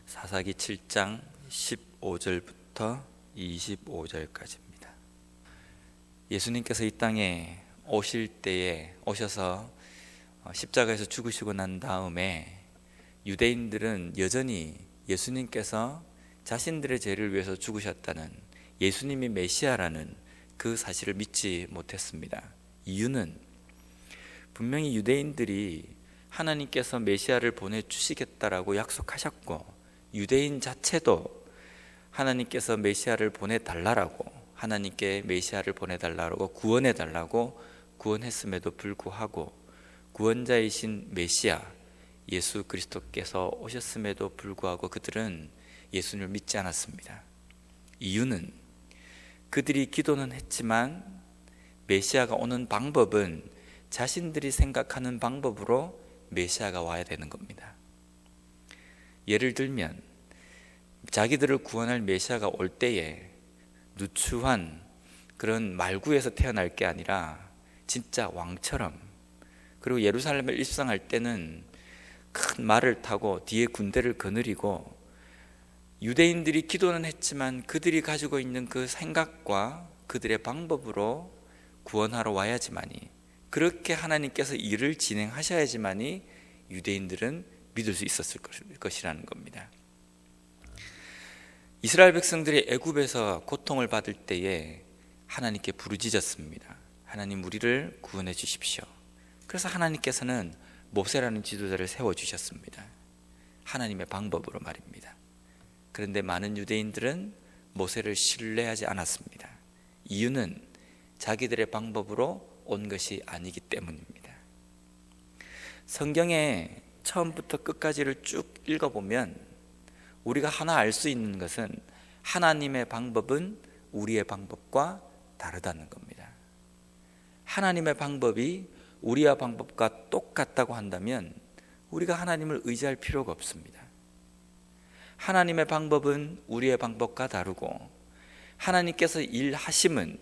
사사기 7장 15절부터 25절까지입니다. 예수님께서 이 땅에 오실 때에 오셔서 십자가에서 죽으시고 난 다음에 유대인들은 여전히 예수님께서 자신들의 죄를 위해서 죽으셨다는, 예수님이 메시아라는 그 사실을 믿지 못했습니다. 이유는 분명히 유대인들이 하나님께서 메시아를 보내주시겠다라고 약속하셨고, 유대인 자체도 하나님께서 메시아를 보내달라고, 하나님께 메시아를 보내달라고 구원해달라고 구원했음에도 불구하고 구원자이신 메시아 예수 그리스도께서 오셨음에도 불구하고 그들은 예수님을 믿지 않았습니다. 이유는 그들이 기도는 했지만 메시아가 오는 방법은 자신들이 생각하는 방법으로 메시아가 와야 되는 겁니다. 예를 들면 자기들을 구원할 메시아가 올 때에 누추한 그런 말구에서 태어날 게 아니라 진짜 왕처럼, 그리고 예루살렘을 입성할 때는 큰 말을 타고 뒤에 군대를 거느리고, 유대인들이 기도는 했지만 그들이 가지고 있는 그 생각과 그들의 방법으로 구원하러 와야지만이, 그렇게 하나님께서 일을 진행하셔야지만이 유대인들은 믿을 수 있었을 것이라는 겁니다. 이스라엘 백성들이 애굽에서 고통을 받을 때에 하나님께 부르짖었습니다. 하나님, 우리를 구원해 주십시오. 그래서 하나님께서는 모세라는 지도자를 세워주셨습니다. 하나님의 방법으로 말입니다. 그런데 많은 유대인들은 모세를 신뢰하지 않았습니다. 이유는 자기들의 방법으로 온 것이 아니기 때문입니다. 성경에 처음부터 끝까지를 쭉 읽어보면 우리가 하나 알 수 있는 것은 하나님의 방법은 우리의 방법과 다르다는 겁니다. 하나님의 방법이 우리와 방법과 똑같다고 한다면 우리가 하나님을 의지할 필요가 없습니다. 하나님의 방법은 우리의 방법과 다르고, 하나님께서 일하심은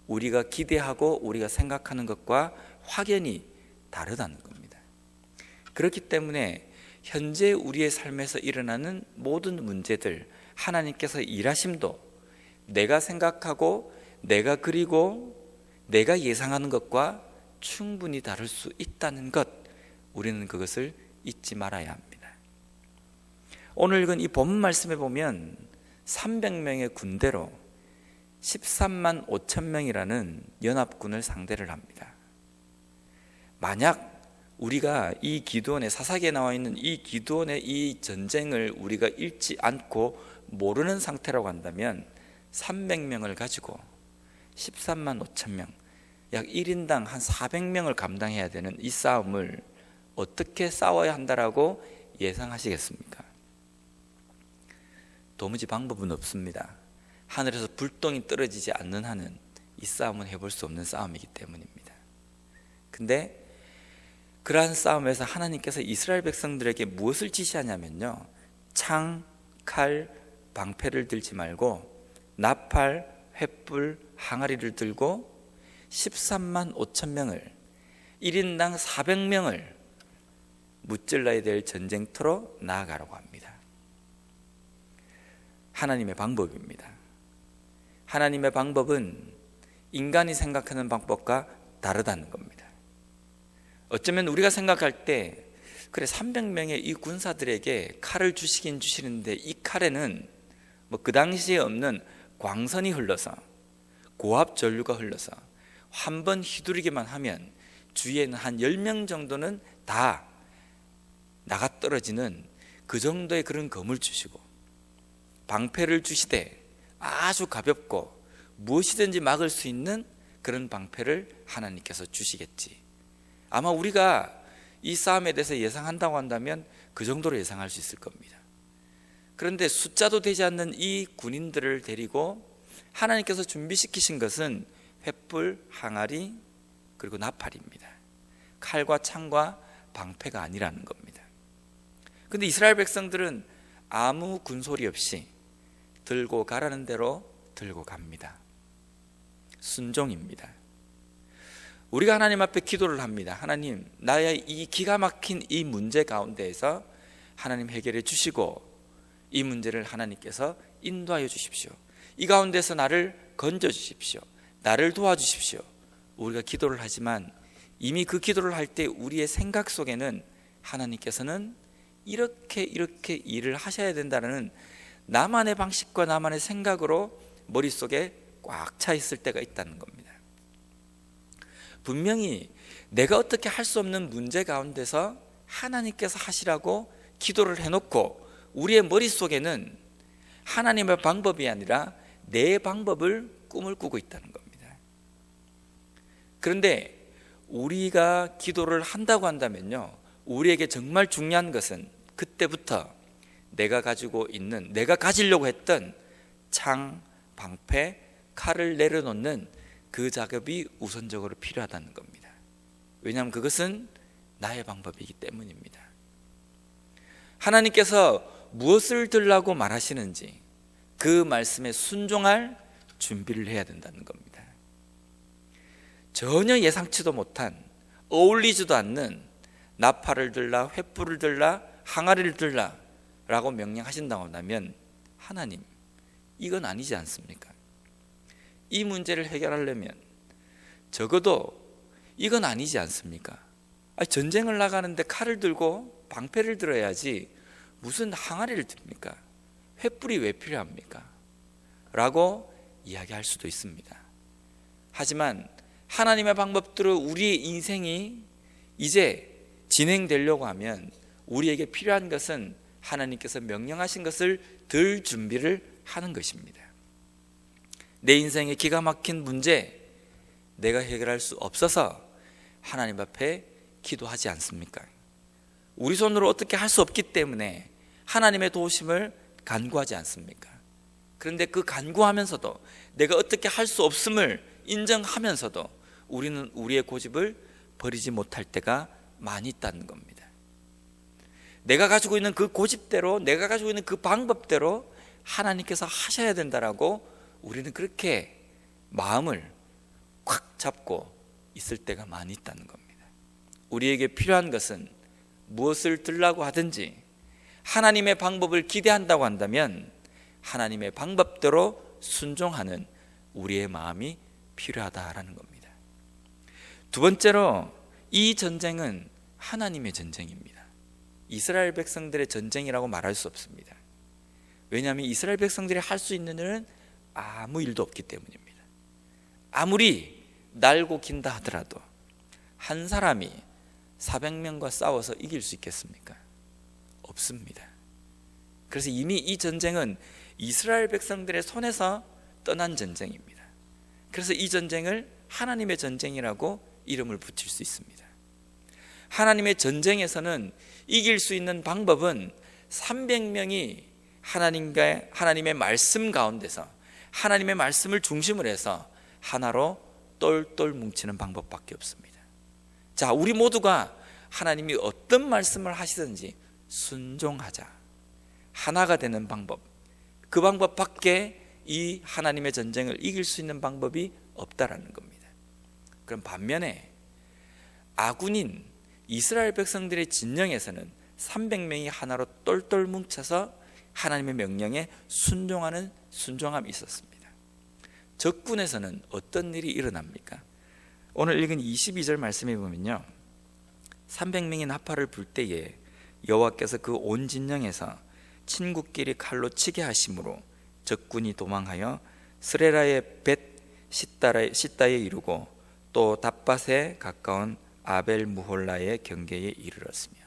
우리가 기대하고 우리가 생각하는 것과 확연히 다르다는 겁니다. 그렇기 때문에 현재 우리의 삶에서 일어나는 모든 문제들, 하나님께서 일하심도 내가 생각하고 내가 그리고 내가 예상하는 것과 충분히 다를 수 있다는 것, 우리는 그것을 잊지 말아야 합니다. 오늘 읽은 이 본문 말씀에 보면 300명의 군대로 13만 5천 명이라는 연합군을 상대를 합니다. 만약 우리가 이 기드온의, 사사기에 나와 있는 이 기드온의 이 전쟁을 우리가 읽지 않고 모르는 상태라고 한다면 300명을 가지고 13만 5천 명, 약 1인당 한 400명을 감당해야 되는 이 싸움을 어떻게 싸워야 한다라고 예상하시겠습니까? 도무지 방법은 없습니다. 하늘에서 불똥이 떨어지지 않는 한은 이 싸움은 해볼 수 없는 싸움이기 때문입니다. 근데 그러한 싸움에서 하나님께서 이스라엘 백성들에게 무엇을 지시하냐면요, 창, 칼, 방패를 들지 말고 나팔, 횃불, 항아리를 들고 13만 5천 명을, 1인당 400명을 무찔러야 될 전쟁터로 나아가라고 합니다. 하나님의 방법입니다. 하나님의 방법은 인간이 생각하는 방법과 다르다는 겁니다. 어쩌면 우리가 생각할 때, 그래 300명의 이 군사들에게 칼을 주시긴 주시는데 이 칼에는 그 당시에 없는 광선이 흘러서, 고압 전류가 흘러서 한 번 휘두르기만 하면 주위에는 한 10명 정도는 다 나가 떨어지는 그 정도의 그런 검을 주시고, 방패를 주시되 아주 가볍고 무엇이든지 막을 수 있는 그런 방패를 하나님께서 주시겠지. 아마 우리가 이 싸움에 대해서 예상한다고 한다면 그 정도로 예상할 수 있을 겁니다. 그런데 숫자도 되지 않는 이 군인들을 데리고 하나님께서 준비시키신 것은 횃불, 항아리, 그리고 나팔입니다. 칼과 창과 방패가 아니라는 겁니다. 그런데 이스라엘 백성들은 아무 군소리 없이 들고 가라는 대로 들고 갑니다. 순종입니다. 우리가 하나님 앞에 기도를 합니다. 하나님, 나의 이 기가 막힌 이 문제 가운데에서 하나님 해결해 주시고, 이 문제를 하나님께서 인도하여 주십시오. 이 가운데서 나를 건져 주십시오. 나를 도와주십시오. 우리가 기도를 하지만 이미 그 기도를 할 때 우리의 생각 속에는 하나님께서는 이렇게 일을 하셔야 된다는 나만의 방식과 나만의 생각으로 머릿속에 꽉 차 있을 때가 있다는 겁니다. 분명히 내가 어떻게 할 수 없는 문제 가운데서 하나님께서 하시라고 기도를 해놓고 우리의 머릿속에는 하나님의 방법이 아니라 내 방법을 꿈을 꾸고 있다는 겁니다. 그런데 우리가 기도를 한다고 한다면요, 우리에게 정말 중요한 것은 그때부터 내가 가지고 있는, 내가 가지려고 했던 창, 방패, 칼을 내려놓는 그 작업이 우선적으로 필요하다는 겁니다. 왜냐하면 그것은 나의 방법이기 때문입니다. 하나님께서 무엇을 들라고 말하시는지 그 말씀에 순종할 준비를 해야 된다는 겁니다. 전혀 예상치도 못한, 어울리지도 않는 나팔을 들라, 횃불을 들라, 항아리를 들라 라고 명령하신다고 한다면 하나님, 이건 아니지 않습니까? 이 문제를 해결하려면 적어도 이건 아니지 않습니까? 전쟁을 나가는데 칼을 들고 방패를 들어야지 무슨 항아리를 듭니까? 횃불이 왜 필요합니까? 라고 이야기할 수도 있습니다. 하지만 하나님의 방법대로 우리의 인생이 이제 진행되려고 하면 우리에게 필요한 것은 하나님께서 명령하신 것을 들 준비를 하는 것입니다. 내 인생의 기가 막힌 문제 내가 해결할 수 없어서 하나님 앞에 기도하지 않습니까? 우리 손으로 어떻게 할 수 없기 때문에 하나님의 도우심을 간구하지 않습니까? 그런데 그 간구하면서도 내가 어떻게 할 수 없음을 인정하면서도 우리는 우리의 고집을 버리지 못할 때가 많이 있다는 겁니다. 내가 가지고 있는 그 고집대로, 내가 가지고 있는 그 방법대로 하나님께서 하셔야 된다라고 우리는 그렇게 마음을 꽉 잡고 있을 때가 많이 있다는 겁니다. 우리에게 필요한 것은 무엇을 들라고 하든지 하나님의 방법을 기대한다고 한다면 하나님의 방법대로 순종하는 우리의 마음이 필요하다라는 겁니다. 두 번째로, 이 전쟁은 하나님의 전쟁입니다. 이스라엘 백성들의 전쟁이라고 말할 수 없습니다. 왜냐하면 이스라엘 백성들이 할 수 있는 일은 아무 일도 없기 때문입니다. 아무리 날고 긴다 하더라도 한 사람이 400명과 싸워서 이길 수 있겠습니까? 없습니다. 그래서 이미 이 전쟁은 이스라엘 백성들의 손에서 떠난 전쟁입니다. 그래서 이 전쟁을 하나님의 전쟁이라고 이름을 붙일 수 있습니다. 하나님의 전쟁에서는 이길 수 있는 방법은 300명이 하나님의 말씀 가운데서 하나님의 말씀을 중심으로 해서 하나로 똘똘 뭉치는 방법밖에 없습니다. 자, 우리 모두가 하나님이 어떤 말씀을 하시든지 순종하자, 하나가 되는 방법, 그 방법밖에 이 하나님의 전쟁을 이길 수 있는 방법이 없다라는 겁니다. 그럼 반면에 아군인 이스라엘 백성들의 진영에서는 300명이 하나로 똘똘 뭉쳐서 하나님의 명령에 순종하는 순종함이 있었습니다. 적군에서는 어떤 일이 일어납니까? 오늘 읽은 22절 말씀에 보면요, 300명이 나팔을 불 때에 여호와께서 그 온 진영에서 친구끼리 칼로 치게 하심으로 적군이 도망하여 스레라의 벳 시다에 이르고 또 답밭에 가까운 아벨 무홀라의 경계에 이르렀으며,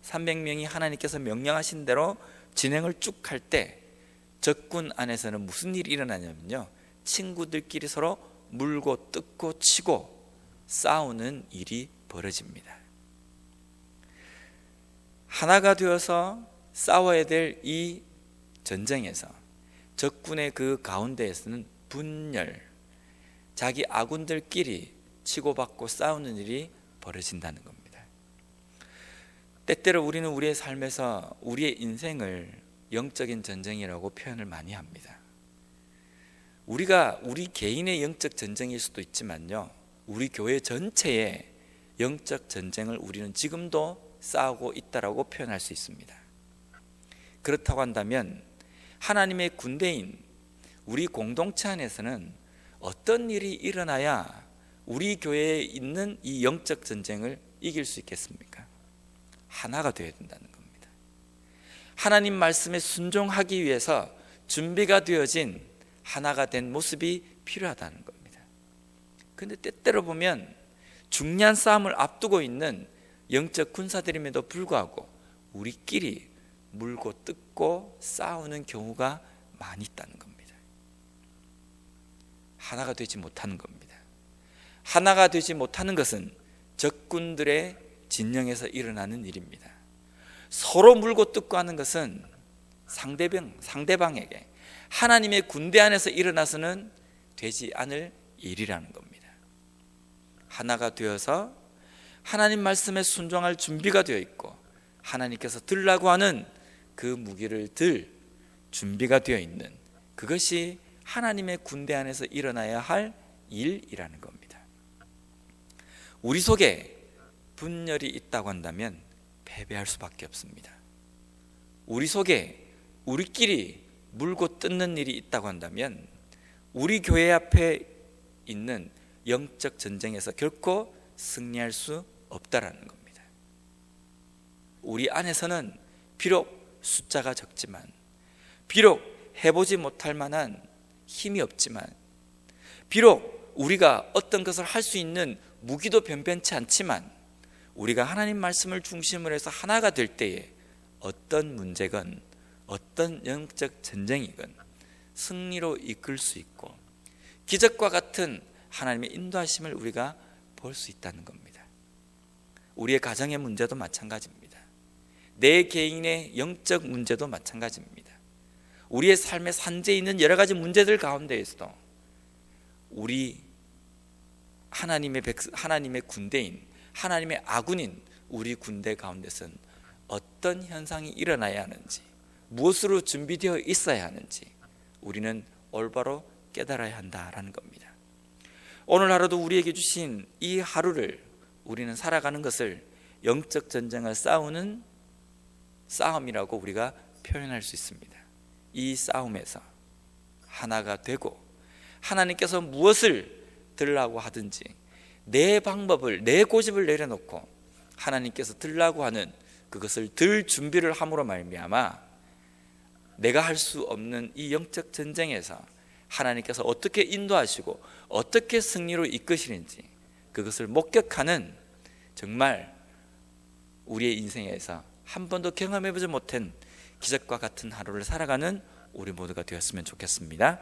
300명이 하나님께서 명령하신 대로 진행을 쭉 할 때 적군 안에서는 무슨 일이 일어나냐면요, 친구들끼리 서로 물고 뜯고 치고 싸우는 일이 벌어집니다. 하나가 되어서 싸워야 될 이 전쟁에서 적군의 그 가운데에서는 분열, 자기 아군들끼리 치고받고 싸우는 일이 벌어진다는 겁니다. 때때로 우리는 우리의 삶에서 우리의 인생을 영적인 전쟁이라고 표현을 많이 합니다. 우리 개인의 영적 전쟁일 수도 있지만요, 우리 교회 전체의 영적 전쟁을 우리는 지금도 싸우고 있다라고 표현할 수 있습니다. 그렇다고 한다면 하나님의 군대인 우리 공동체 안에서는 어떤 일이 일어나야 우리 교회에 있는 이 영적 전쟁을 이길 수 있겠습니까? 하나가 되어야 된다는 겁니다. 하나님 말씀에 순종하기 위해서 준비가 되어진 하나가 된 모습이 필요하다는 겁니다. 그런데 때때로 보면 중요한 싸움을 앞두고 있는 영적 군사들임에도 불구하고 우리끼리 물고 뜯고 싸우는 경우가 많이 있다는 겁니다. 하나가 되지 못하는 겁니다. 하나가 되지 못하는 것은 적군들의 진영에서 일어나는 일입니다. 서로 물고 뜯고 하는 것은 상대방에게 하나님의 군대 안에서 일어나서는 되지 않을 일이라는 겁니다. 하나가 되어서 하나님 말씀에 순종할 준비가 되어 있고 하나님께서 들라고 하는 그 무기를 들 준비가 되어 있는 그것이 하나님의 군대 안에서 일어나야 할 일이라는 겁니다. 우리 속에 분열이 있다고 한다면 패배할 수밖에 없습니다. 우리 속에 우리끼리 물고 뜯는 일이 있다고 한다면 우리 교회 앞에 있는 영적 전쟁에서 결코 승리할 수 없다라는 겁니다. 우리 안에서는 비록 숫자가 적지만, 비록 해보지 못할 만한 힘이 없지만, 비록 우리가 어떤 것을 할 수 있는 무기도 변변치 않지만, 우리가 하나님 말씀을 중심으로 해서 하나가 될 때에 어떤 문제건 어떤 영적 전쟁이건 승리로 이끌 수 있고 기적과 같은 하나님의 인도하심을 우리가 볼 수 있다는 겁니다. 우리의 가정의 문제도 마찬가지입니다. 내 개인의 영적 문제도 마찬가지입니다. 우리의 삶의 산재에 있는 여러 가지 문제들 가운데에서도 우리 하나님의 군대인, 하나님의 아군인 우리 군대 가운데서는 어떤 현상이 일어나야 하는지, 무엇으로 준비되어 있어야 하는지 우리는 올바로 깨달아야 한다라는 겁니다. 오늘 하루도 우리에게 주신 이 하루를 우리는 살아가는 것을 영적 전쟁을 싸우는 싸움이라고 우리가 표현할 수 있습니다. 이 싸움에서 하나가 되고 하나님께서 무엇을 들라고 하든지 내 방법을, 내 고집을 내려놓고 하나님께서 들라고 하는 그것을 들 준비를 함으로 말미암아 내가 할 수 없는 이 영적 전쟁에서 하나님께서 어떻게 인도하시고 어떻게 승리로 이끄시는지 그것을 목격하는 정말 우리의 인생에서 한 번도 경험해보지 못한 기적과 같은 하루를 살아가는 우리 모두가 되었으면 좋겠습니다.